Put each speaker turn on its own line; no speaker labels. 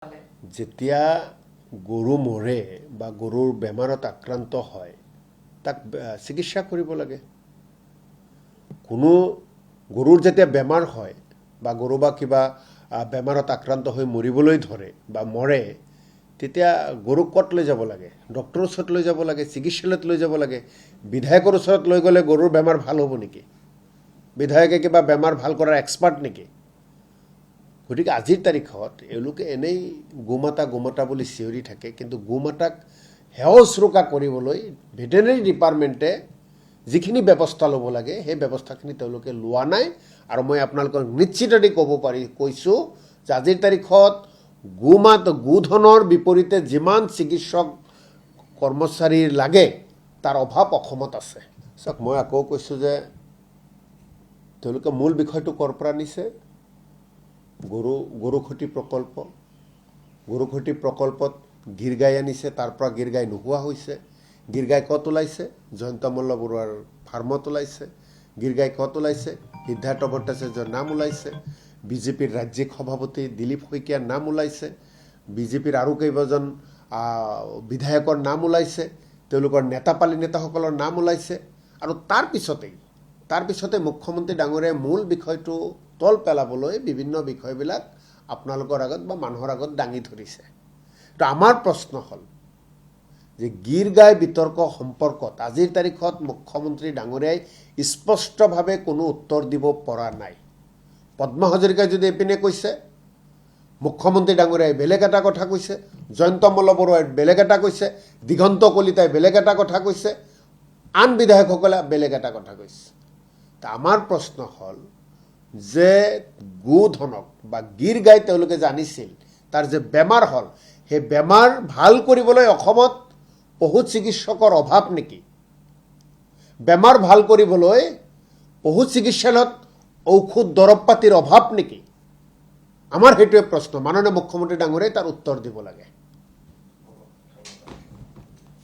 যেতিয়া গৰু মৰে বা গৰুৰ বেমাৰত আক্ৰান্ত হয় তাক চিকিৎসা কৰিব লাগে। কোনো গৰুৰ যেতিয়া বেমাৰ হয় বা গৰু বা কিবা বেমাৰত আক্ৰান্ত হৈ মৰিবলৈ ধৰে বা মৰে, তেতিয়া গৰুক ক'ত লৈ যাব লাগে? ডক্টৰৰ ওচৰত লৈ যাব লাগে, চিকিৎসালয়ত লৈ যাব লাগে। বিধায়কৰ ওচৰত লৈ গ'লে গৰুৰ বেমাৰ ভাল হ'ব নেকি? বিধায়কে কিবা বেমাৰ ভাল কৰাৰ এক্সপাৰ্ট নেকি? গতিকে আজিৰ তাৰিখত এওঁলোকে এনেই গোমাতা বুলি চিঞৰি থাকে, কিন্তু গোমাতাক সেৱা শুশ্ৰূষা কৰিবলৈ ভেটেনেৰি ডিপাৰ্টমেণ্টে যিখিনি ব্যৱস্থা ল'ব লাগে সেই ব্যৱস্থাখিনি তেওঁলোকে লোৱা নাই। আৰু মই আপোনালোকক নিশ্চিততে কৈছোঁ যে আজিৰ তাৰিখত গোধনৰ বিপৰীতে যিমান চিকিৎসক কৰ্মচাৰী লাগে তাৰ অভাৱ অসমত আছে। চাওক, মই আকৌ কৈছোঁ যে তেওঁলোকে মূল বিষয়টো ক'ৰ পৰা নিছে? গৰুখতি প্ৰকল্প। গৰুখতি প্ৰকল্পত গিৰ গাই আনিছে, তাৰ পৰা গিৰ গাই নোহোৱা হৈছে। গিৰ গাই ক'ত ওলাইছে? জয়ন্ত মল্ল বৰুৱাৰ ফাৰ্মত ওলাইছে। গিৰ গাই ক'ত ওলাইছে? সিদ্ধাৰ্থ ভট্টাচাৰ্যৰ নাম ওলাইছে। বিজেপিৰ ৰাজ্যিক সভাপতি দিলীপ শইকীয়াৰ নাম ওলাইছে। বিজেপিৰ আৰু কেইবাজন বিধায়কৰ নাম ওলাইছে। তেওঁলোকৰ নেতাপালী নেতাসকলৰ নাম ওলাইছে। আৰু তাৰপিছতে মুখ্যমন্ত্ৰী ডাঙৰীয়াই মূল বিষয়টো তল পেলাবলৈ বিভিন্ন বিষয়বিলাক আপোনালোকৰ আগত বা মানুহৰ আগত দাঙি ধৰিছে। তো আমাৰ প্ৰশ্ন হ'ল যে গিৰ গাই বিতৰ্ক সম্পৰ্কত আজিৰ তাৰিখত মুখ্যমন্ত্ৰী ডাঙৰীয়াই স্পষ্টভাৱে কোনো উত্তৰ দিব পৰা নাই। পদ্মা হাজৰিকাই যদি এইপিনে কৈছে, মুখ্যমন্ত্ৰী ডাঙৰীয়াই বেলেগ এটা কথা কৈছে, জয়ন্ত মল্ল বৰুৱাই বেলেগ এটা কৈছে, দিগন্ত কলিতাই বেলেগ এটা কথা কৈছে, আন বিধায়কসকলে বেলেগ এটা কথা কৈছে। আমাৰ প্ৰশ্ন হ'ল যে গোধনক বা গিৰ গাই তেওঁলোকে জানিছিল, তাৰ যে বেমাৰ হ'ল, সেই বেমাৰ ভাল কৰিবলৈ অসমত পশু চিকিৎসকৰ অভাৱ নেকি? বেমাৰ ভাল কৰিবলৈ পশু চিকিৎসালয়ত ঔষধ দৰৱ পাতিৰ অভাৱ নেকি? আমাৰ সেইটোৱে প্ৰশ্ন। মাননীয় মুখ্যমন্ত্ৰী ডাঙৰীয়াই তাৰ উত্তৰ দিব লাগে।